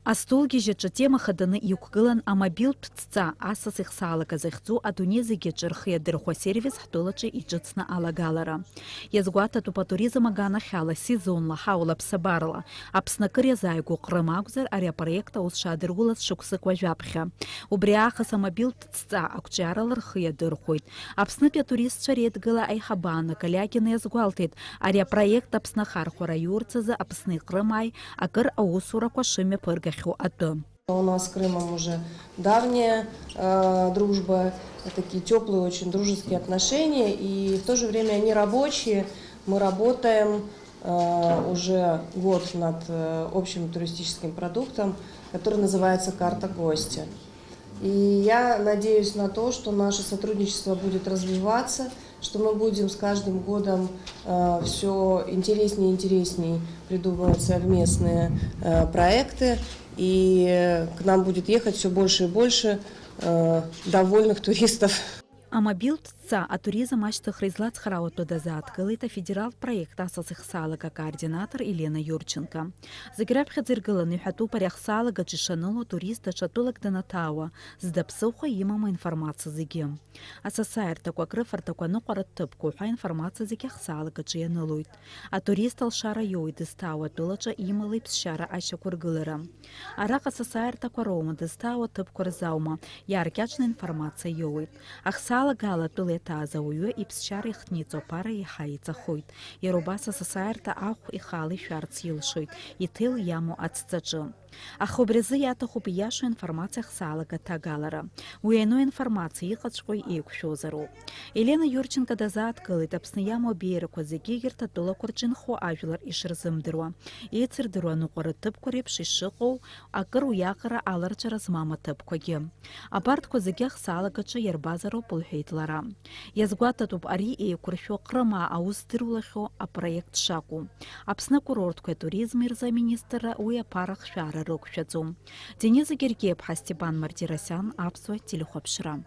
Астолги жеча тема хаданы юкгылан амобилтә ҵәҵәа асас ихсаалага захьӡу адунеи зегьы ҿырхы иадырхәа сервис ҳтәылаҿы иҿыцны алагалара. Иазгәаҭатәуп атуризм аганахьала сезонла ҳаула ԥсабарала Аԥсны акыр иазааигәоу Ҟрым акәзар, ари апроект аус шаадыргылаз шықәсык уажәаԥхьа. Убри аахыс амобилтә ҵәҵәа ақәҿиарала рхы иадырхәоит. Аԥснытәи атуристцәа реидгыла аиҳабы Калиакина иазгәалҭеит, ари апроект Аԥсны ахархәара иурц азы Аԥсни Ҟрымааи акыр аусурақәа шымҩаԥыргахьоу атәы. У нас с Крымом уже давняя дружба, такие теплые, очень дружеские отношения, и в то же время они рабочие. Мы работаем уже год над общим туристическим продуктом, который называется «Карта гостя». И я надеюсь на то, что наше сотрудничество будет развиваться, что мы будем с каждым годом все интереснее и интереснее придумывать совместные проекты, и к нам будет ехать все больше и больше довольных туристов. Амобилтә ҵәҵәа атуризм ашьҭыхра излацхраауатәу дазааҭгылеит афедералтә проект асас ихсаалага акоординатор Елена Юрченко. Зегь раԥхьаӡа иргыланы иҳәатәуп ари ахсаалагаҿ ишаныло атурист даҽа тәылак данаҭаауа, зда ԥсыхәа имама информациа зегьы. Асасааирҭақәа, акрыфарҭақәа, аныҟәаратә ҭыԥқәа уҳәа информациа зегьы ахсаалагаҿы ианылоит. Атурист алшара иоуит дызҭаауа атәылаҿы имала иԥсшьара ашьақәыргылара. Араҟа асасааирҭақәа роума, дызҭаауа ҭыԥқәа рзаума, иааркьаҿны информациа иоуит. Ахсаалагала атәыла иаҭааз ауаҩы иԥсшьара ихҭниҵо аԥара иаҳа иҵахоит. Иара убас асасааирҭа ахә ихала ишәарц илшоит, иҭел иамоу ацҵаҿы. Аха убри азы иаҭахуп ииашоу информациа ахсаалага аҭагалара. Уи ану информациа иҟаҵәҟьоу еиқәшәозароуп. Елена Юрченко дазааҭгылеит Аԥсны иамоу абеиарақәа зегьы егьырҭ атәылақәа рҿы инхо ажәлар ишырзымдыруа. Еицырдыруа аныҟәара ҭыԥқәа реиԥш ишыҟоу акыр уиаҟара аларҵәара змам аҭыԥқәагьы. Абарҭқәа зегьы ахсаалагаҿы иарбазароуп лҳәеит лара. Иазгәаҭатәуп ари еиқәыршәо Ҟрымаа аус дыруалахьоу апроект шакәу. Аԥсны акурортқәа атуризм ирзы аминистрра уи аԥара хшәара рықәшәаӡом. Денис Гергиев, Степан Мартиросян, Аԥсуа телехәаԥшра.